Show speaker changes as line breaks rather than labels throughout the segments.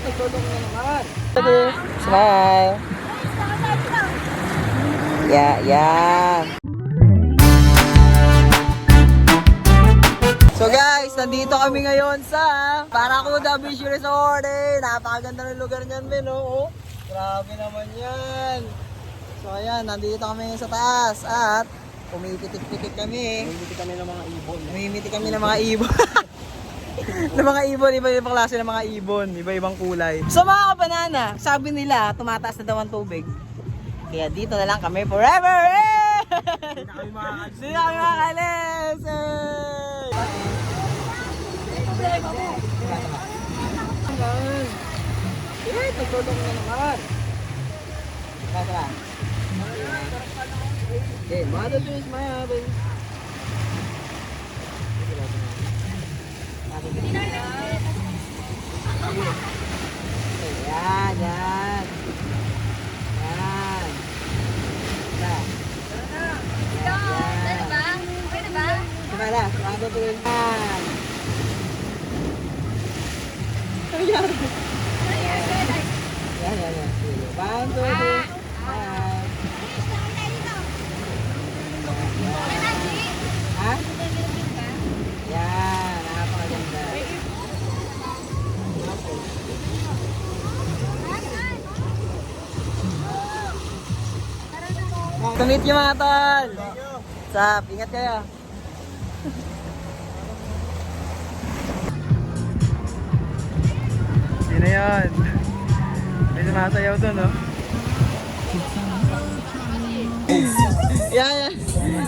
nagtulong na naman. Smile. Yeah. So guys, nandito kami ngayon sa Paracuda Beach Resort. Napakaganda ng lugar niyan, men. Oh. Grabe naman yan. So ayan, nandito kami ngayon sa taas at pumipitik-pitik kami.
Namimiti kami ng mga ibon.
Namimiti kami ng mga ibon. ng mga ibon, iba-ibang klase ng mga ibon, iba-ibang kulay. So mga kabanana, sabi nila, tumataas na daw ang tubig. Kaya dito na lang kami forever!
Hindi na kami makakalis.
Hindi na kami makakalis! Nagtulong na naman. Kasa. Okay, mother please, my husband. Yan. Yan. Gimana? Mother please. Yan. One, two, three. Ha? Yan, napakaganda. Tunit nyo mga tol. Sap, ingat kayo. Sino yan? May sumasayaw dun, no? Yan.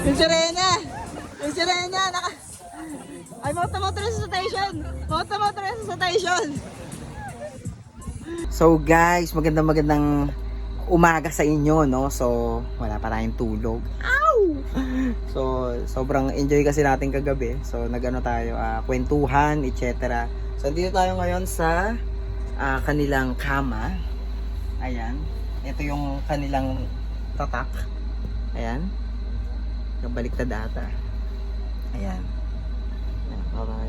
Yung sirena. Ay, motor sa station. So guys, magandang umaga sa inyo, no? So, wala pa tayong tulog. Ow! So, sobrang enjoy kasi natin kagabi. So, nagano tayo, kwentuhan, etc. So, dito tayo ngayon sa kanilang kama. Ayan. Ito yung kanilang tatak. Ayan. Nabaliktad ata. Ayan. Okay.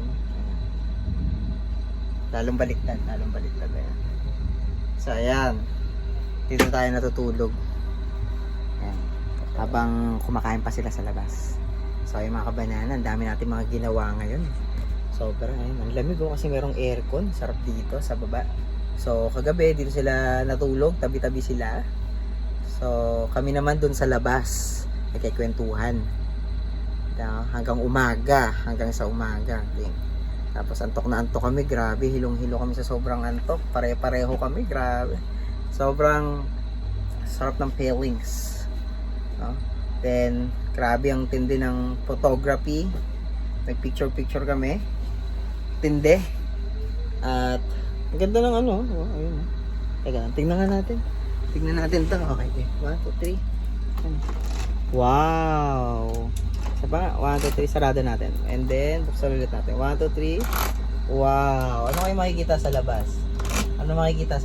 Lalong baliktad. Ayan. So, ayan. Dito tayo natutulog. Ayan. Habang kumakain pa sila sa labas. So, yung mga kabanana, ang dami natin mga ginawa ngayon. Sobra, ayan. Ang lamig kasi merong aircon. Sarap dito sa baba. So, kagabi, dito sila natulog. Tabi-tabi sila. So, kami naman dun sa labas. Nagkikwentuhan. Hanggang sa umaga. Okay. Tapos, antok na antok kami. Grabe, hilong-hilo kami sa sobrang antok. Pare-pareho kami. Grabe. Sobrang sarap ng feelings. No? Then, grabe ang tindi ng photography. Nag-picture kami. Tindi. At ang ganda ng ano. Oh, ayun. Teka, tingnan natin. Tingnan natin ito. Okay. 1, 2, 3. Wow. Isa pa nga. 1, 2, 3. Sarado natin. And then, buksan ulit natin. 1, 2, 3. Wow. Ano kayo makikita sa labas? Ano makikita?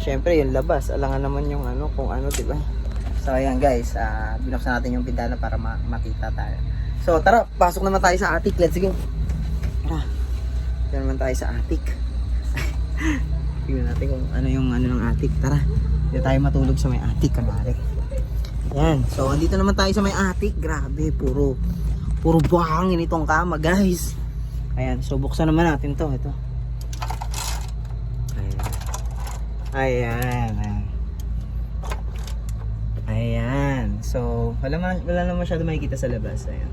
Siyempre yung labas, alangan naman yung ano, kung ano, diba? So ayan guys, binuksan natin yung bintana para makita tayo. So tara, pasok naman tayo sa attic, let's go. Tara, dito naman tayo sa attic. Tingnan natin kung ano yung ano ng attic, tara. Dito tayo matulog sa may attic, kanari. Ayan, so andito naman tayo sa may attic, grabe, puro buhangin itong kama guys. Ayan, so buksan naman natin to, ito. Ayan. So, wala naman masyado makikita sa labas. Ayan.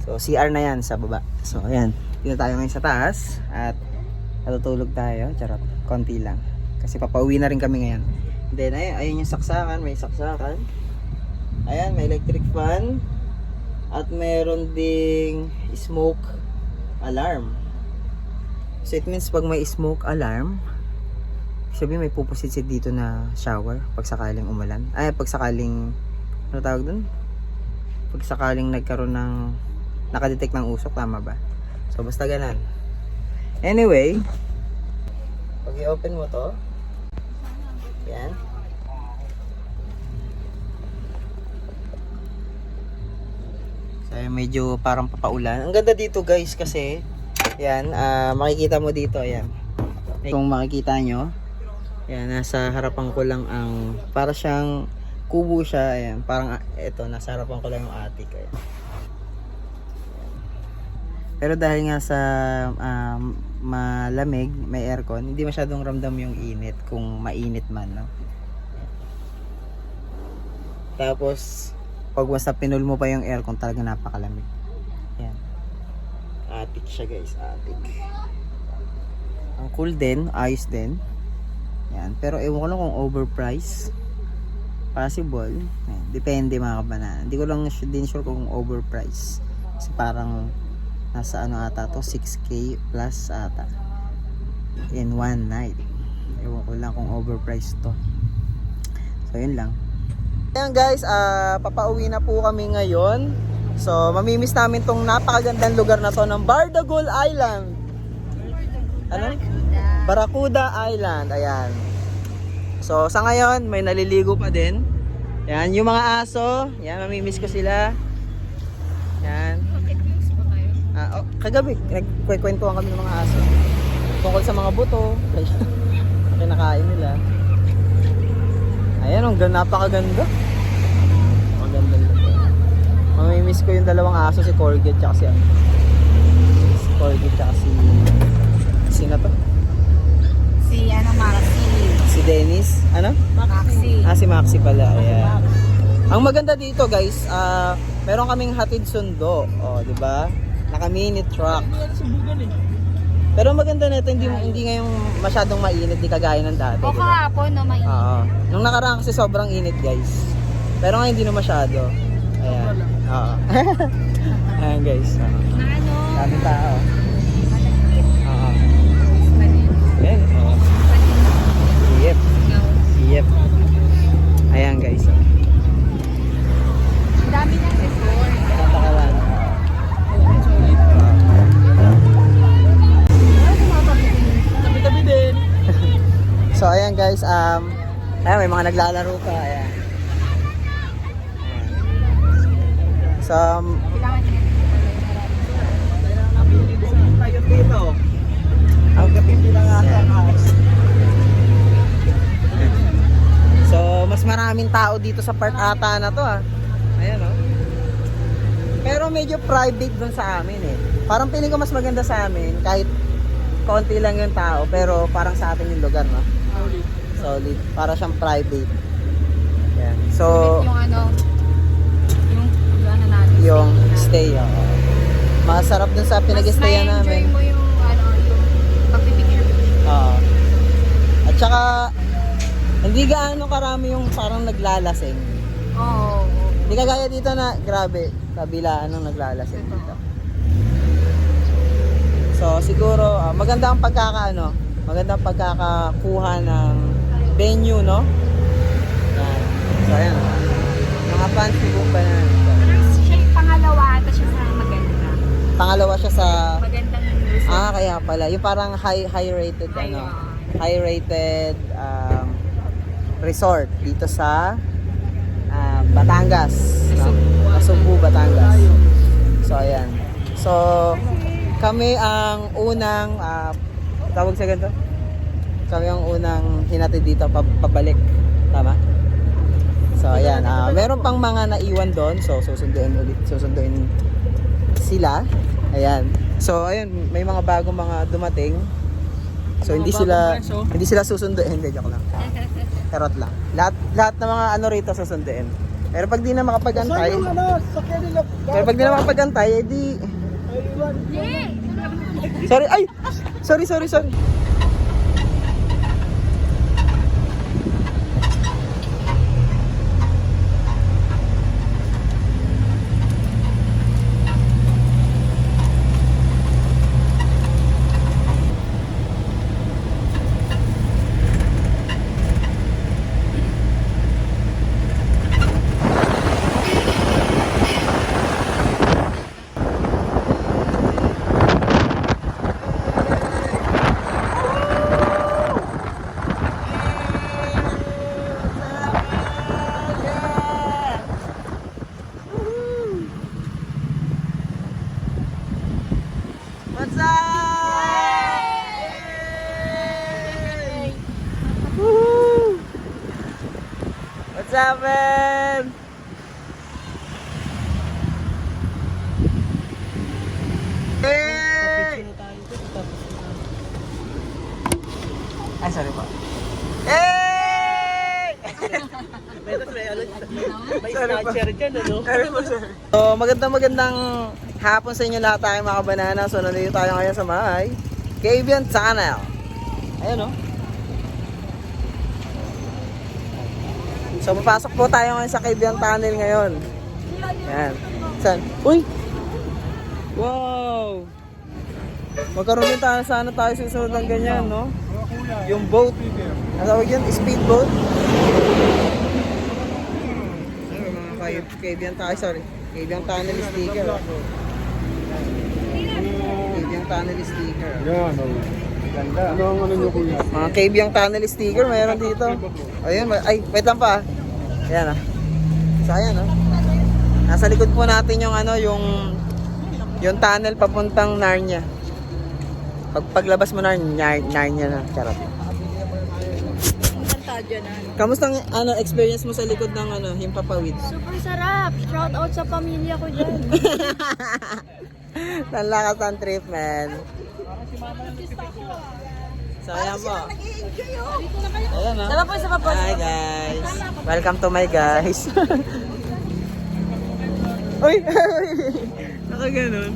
So, CR na yan sa baba. So, ayan. Dito tayo ngayon sa taas. At natutulog tayo. Charot. Konti lang. Kasi papauwi na rin kami ngayon. Then, ayan yung saksakan. May saksakan. Ayan, may electric fan. At meron ding smoke alarm. So it means pag may smoke alarm, sabihin may pupusit dito na shower pag sakaling umulan. Ay, pag sakaling, ano tawag dun? Pag sakaling nagkaroon ng, nakadetect ng usok, tama ba? So basta ganun. Anyway, pag i-open mo to, yan. So, medyo parang papaulan. Ang ganda dito guys kasi, yan, makikita mo dito, ayan. Kung makikita nyo, yan, nasa harapan ko lang ang, para siyang kubo siya, ayan. Parang, eto, nasa harapan ko lang yung attic, ayan. Pero dahil nga sa malamig, may aircon, hindi masyadong ramdam yung init kung mainit man, no? Tapos, pag basta pinul mo pa yung aircon, talaga napakalamig. Yan. Attic siya guys, attic. Ang cool din, ayos din. Yan. Pero ewan ko lang kung overpriced. Possible. Yan. Depende mga kabanana. Hindi ko lang din sure kung overpriced. Kasi parang nasa ano ata to, 6K plus ata. In one night. Ewan ko lang kung overpriced to. So yun lang. Ayan guys, papauwi na po kami ngayon. So, mamimiss namin tong napakagandang lugar na to ng Bardagol Island. Ano? Barracuda Island. Ayan. So, sa ngayon, may naliligo pa din. Ayan, yung mga aso. Ayan, mamimiss ko sila. Ayan. Kagabi, nagkwekwentuhan kami ng mga aso. Tungkol sa mga buto. Kinakain nila. Ayan, ang napakaganda. Maganda nito. Mamimiss ko yung dalawang aso, si Corgi at si ano. Si Corgi at sino to?
Si Maxi.
Si Dennis. Ano?
Maxi.
Si Maxi pala. Ayan. Ang maganda dito guys, meron kaming hatid sundo. O, di ba? Naka mini truck. Pero maganda nito, hindi ngayong masyadong mainit, di kagaya ng dati.
O kahapon, no, mainit.
Oo. Nung nakaraan kasi sobrang init guys. Pero ngayon hindi na masyado. Ayan. Oo. Ayan guys.
Na ano?
Daming tao.
Malagkit.
Oo.
Manin.
Ayan. Oo. Yep. Yep. Ayan guys.
Ang dami ng resort.
Napakawan.
Tabi-tabi din.
So ayan guys, ayan, may mga naglalaro pa. Ayan. So,
Kailangan niya.
Tayo dito.
ang
Hindi lang ata ang house.
So, mas maraming tao dito sa park ata na to Ayan Pero medyo private dun sa amin Parang feeling ko mas maganda sa amin kahit konti lang yung tao pero parang sa atin yung lugar, no? Solid. Para siyang private. Yan. So,
Yung ano natin.
yung stay, masarap dun sa pinag-stayan
Mas
namin.
ma-enjoy mo yung yung pagpipicture.
Oo. At saka, hindi gaano karami yung parang naglalasing.
Oo.
Hindi kagaya dito na, grabe, kabilaan ng naglalasing dito. So, siguro, maganda ang maganda ang pagkakakuha ng venue, no? Yan. So, ayan. Mga fans ni Bumba na.
Siya yung pangalawa ata siya sa maganda.
Pangalawa siya sa,
Magandang resort.
kaya pala. Yung parang high rated, high rated resort dito sa Batangas, no? Nasugbu, Batangas. So ayan. So kami ang unang tawag sa ganito. Kami ang unang hinatid dito pabalik. Tama? So ayan, meron pang mga naiwan doon. So susunduin sila. Ayan. So ayan, may mga bagong mga dumating. So hindi sila susunduin, hindi, joke lang. Karot lang. Lahat ng mga ano rito susunduin. Pero pag di na makapag-antay, edi sorry, ay! Sorry. happened? Hey! Ay, sorry po. Hey!
May snatcher dyan, ano?
So, magandang hapon sa inyo lahat tayo mga kabanana. So, nandito tayo ngayon sa may Cavian Tunnel. Ayan o. So, papasok po tayo ngayon sa Cavian Tunnel ngayon. Ayan. Saan? Uy! Wow! Magkaroon din tayo, sana tayo susunod ng ganyan, no? Yung boat. Ano tawag yun? Speedboat? Ay, mga Cavian tayo, sorry. Cavian Tunnel sticker. Cavian Tunnel sticker.
Yan, ganda. Ano ang ano nyo kuya?
Mga Cavian Tunnel sticker, mayroon dito. Ayun, ay, wait lang pa. Ayan ah. So, ayan ah. Nasa likod po natin yung ano, yung tunnel papuntang Narnia. Paglabas mo Narnia na, charot. Kamusta ang ano, experience mo sa likod ng ano, Himpapawid?
Super sarap. Shout out sa pamilya ko dyan.
Nanlakas ang trip, man. So, ayan po. Ayan, oh.
Tama po isa pa po.
Hi, guys. Welcome to my guys. Uy! Naka ganun.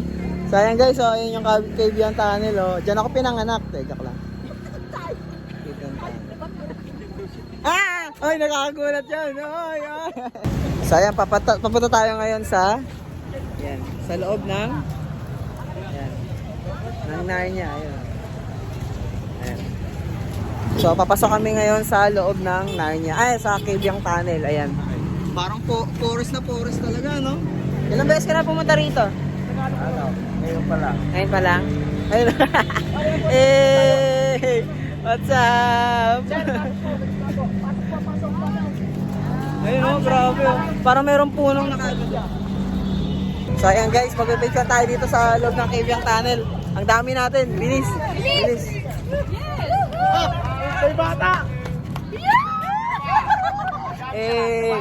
So, ayan guys. So, ayan yung Cavian Tunnel, oh. Diyan ako pinanganak. Joke lang. Cavian Tunnel. Ah! Ay, nakakagulat yan. Ay, ay. So, ayan. Papunta tayo ngayon sa loob ng Narnia. Ayun. Ayan. So, papasok kami ngayon sa loob ng Narnia. Ay, sa Cavian Tunnel. Ayan. Parang forest na forest talaga, no? Ilang beses ka na pumunta rito?
Ano? Ngayon pa lang.
Ngayon pa lang? Ayun. Hey! What's up? Ayun, oh, grabe. Oh. Parang mayroong punong nakaganda. So, ayan guys, mag-picture tayo dito sa loob ng Cavian Tunnel. Ang dami natin. Bilis! Bilis!
Ay, bata!
Eh! Eh!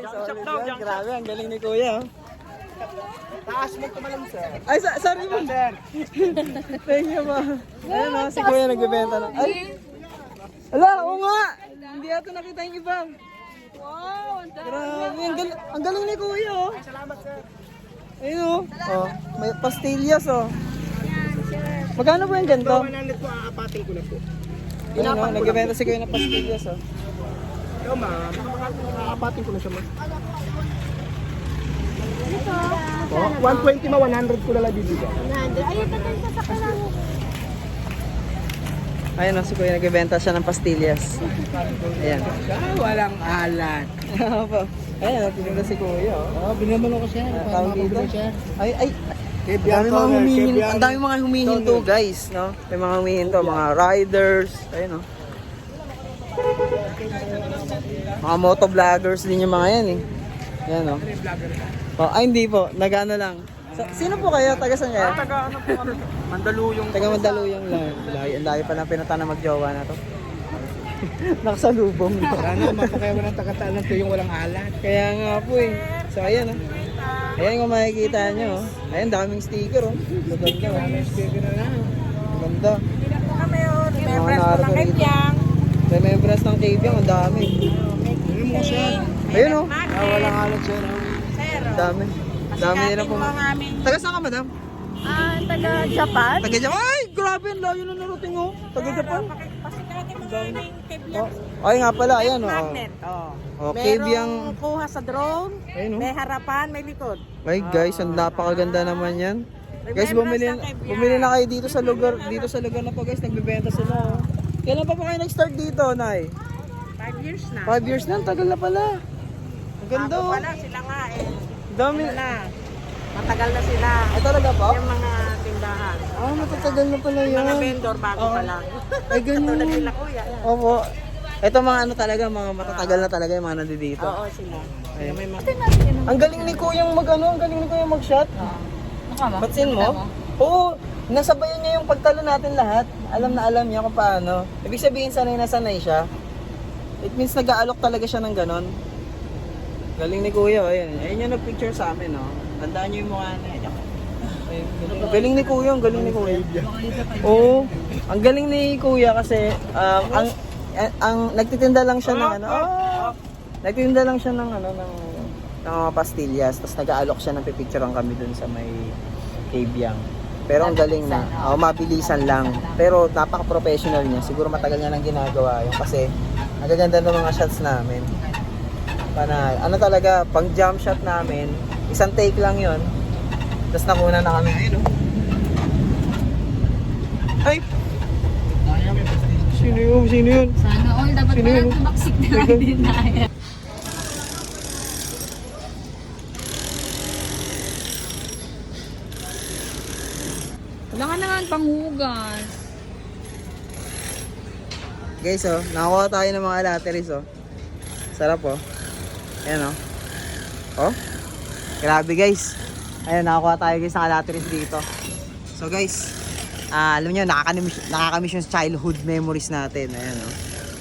Sorry, sir. Grabe, ang galing ni Kuya. Oh.
Taas mo tumalang, sir.
Ay, sorry po. Thank you po. Ayun o, si Kuya nagbebenta na. Ay! Ala, oo nga! Hindi ata nakita yung iba.
Wow,
Grabe, ang galing ni Kuya oh.
Salamat, sir.
Ayun oh. Oh, may pastillas oh. Magkano po yung ganito?
100 po, aapatin ko na po.
Ayun oh, nagbebenta si Kuya ng pastillas oh.
Yo, ma'am. Aapatin ko na siya, ma'am. Oh, 120 ma, 100 ko na lang bibigyan.
Ayun, tatay sa saklan.
Ayun oh, si Kuya nagbebenta siya ng pastillas. Ayan.
Walang alat.
Opo. Ayun, pinunta si Kuya oh.
Oh, binaman ako siya.
Tawag dito. Ay. Ang dami mga humihinto guys, no? May mga humihinto, mga riders, ayun no. Mga motovloggers din yung mga yan eh. Yan no. Oh, ay hindi po, nagano lang. Sino po kayo? Taga saan kayo?
Taga ano po kami? Mandaluyong.
Taga Mandaluyong lang. Ang layo pa na pinunta na magjowa na to. Nakasalubong to.
Sana mapakayawa ng tagataan ng yung walang alat.
Kaya nga po eh. So ayan oh. Ayan kung makikita nyo oh. Ayan, daming sticker oh. Maganda oh. Maganda. Mga naroon rito. Remembrance ng Cavian, ang dami. Ayun oh.
Walang alat, sir.
Ang dami. Dami nilang pumunta. Taga saan ka, madam?
Taga Japan.
Taga Japan. Ay, grabe, ang layo na narating oh. Taga Japan. Oh. Ay nga pala, ayan oh. Oh, Cavian.
Merong kuha sa drone,
Ayun
may
oh.
harapan, may likod.
Ay guys, ang napakaganda naman yan. Guys, bumili na kayo dito sa lugar na to guys, nagbebenta sila oh. Kailan pa kayo nag-start dito, Nay?
5 years na.
5 years na, ang tagal na pala. Ang ganda
Bago
oh.
pala sila nga eh.
Dami.
Ano na, matagal na sila.
Ay talaga ba?
Yung mga tindahan.
Ah, matatagal na pala yan.
Mga vendor bago
Oo.
pa lang.
Ay, ganun.
Tulad nila kuya.
Opo. Ito mga ano talaga, mga matatagal na talaga yung mga nandito.
Oo sila.
Ayun.
May mga...
Ang galing ni Kuyang mag-ano, ang galing ni Kuyang mag-shot. Patsin mo? Oo. Nasabayan niya yung pagtalo natin lahat. Alam na alam niya kung paano. Ibig sabihin, sanay na sanay siya. It means nag-aalok talaga siya ng ganon. Galing ni Kuya, ayun. Ayun yung nag-picture sa amin, no? Tandaan niyo yung mukha niya. Ayun, galing ni Kuya, ang galing ni Kuya. Oo, ang galing ni Kuya kasi ang nagtitinda lang siya ng ano. Nagtitinda lang siya ng ano ng mga pastillas, tapos nag-aalok siya ng pipicturean kami dun sa may Kabyang. Pero ang galing na. Mabilisan lang. Pero napaka-professional niya. Siguro matagal niya nang ginagawa yun kasi nagaganda ng mga shots namin. Ano talaga, pang jump shot namin, isang take lang yun. Tapos nakuna na kami. Ayun, oh. Ay! Sino yun? Sino yun?
Sana all, dapat
Sino
pala
yun?
tumaksik na din tayo. Wala ka naman panghugas.
Guys, oh, nakakuha tayo ng mga lateris, oh. Sarap, oh. Ayan, oh. Oh. Grabe, guys. Ayun, nakakuha tayo, guys, ng lateris dito. So, guys, alam niyo, nakakamiss yung childhood memories natin. Ayan, oh.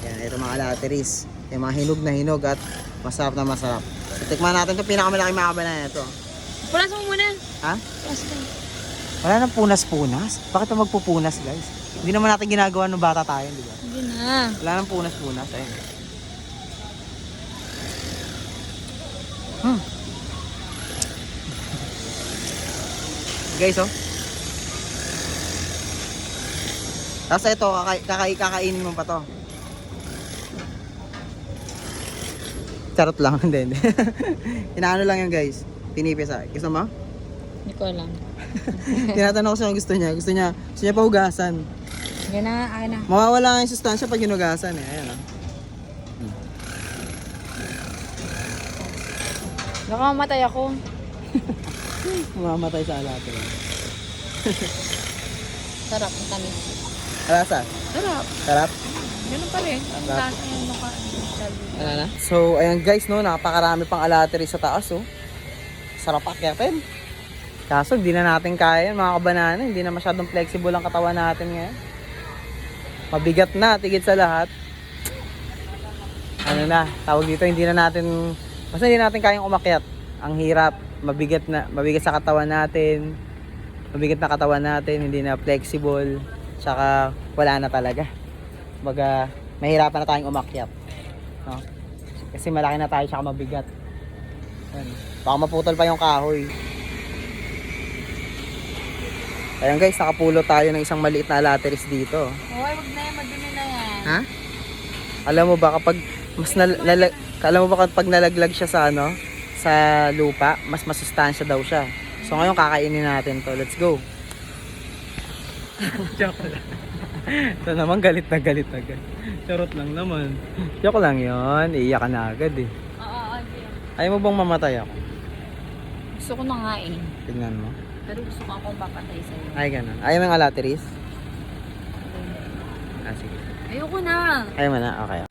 Ayan, ito mga lateris. Yung mga hinog na hinog at masarap na masarap. So, tikman natin ito, pinakamalaki mga banana na ito.
Punas mo muna.
Ha?
Punas mo.
Wala nang punas-punas. Bakit ito magpupunas, guys? Hindi naman natin ginagawa nung bata tayo, di ba?
Hindi na.
Wala nang punas-punas. Ayun. Guys, oh. Tapos ito, kakainin mo pa to. Charot lang, hindi. Inaano lang yun, guys. Tinipis, ah. Gusto mo?
Hindi ko alam.
Tinatanong ko siya kung gusto niya. Gusto niya pahugasan.
Yan na, akin na.
Mawawala nga yung sustansya pag hinugasan, eh. Ayan, oh.
Baka mamatay ako.
Mamamatay sa alat, eh.
Sarap, ang tamis.
Alasa?
Sarap.
Sarap?
Ganun pa rin. Ang
Sarap.
taas yung mukha.
Ano na? So, ayan guys, no, napakarami pang alatery sa taas, oh. Sarap akyatin. Kaso, hindi na natin kaya yan, mga kabanana. Hindi na masyadong flexible ang katawan natin ngayon. Mabigat na, tigit sa lahat. Ano na, tawag dito, hindi na natin, basta hindi natin kayang umakyat. Ang hirap, mabigat sa katawan natin. Mabigat na katawan natin, hindi na flexible. Tsaka, wala na talaga. Baga, mahirapan na tayong umakyat. No? Kasi malaki na tayo, tsaka mabigat. Ayan. Baka maputol pa yung kahoy. Ayan guys, nakapulot tayo ng isang maliit na alateris dito.
Hoy, wag na yan. Madumi na yan.
Ha? Alam mo ba kapag kapag nalaglag siya sa ano, sa lupa, mas masustansya daw siya. So ngayon kakainin natin to. Let's go. Joke lang. Ito naman galit na galit agad. Charot lang naman. Joke lang 'yon. Iiyak ka na agad eh.
Oo, okay.
Ayaw mo bang mamatay ako?
Gusto ko na nga eh.
Tingnan mo.
Pero gusto ko akong papatay sa'yo.
Ay ganun. Ayaw mo yung alateris? Sige.
Ayoko na.
Ayaw mo na? Okay.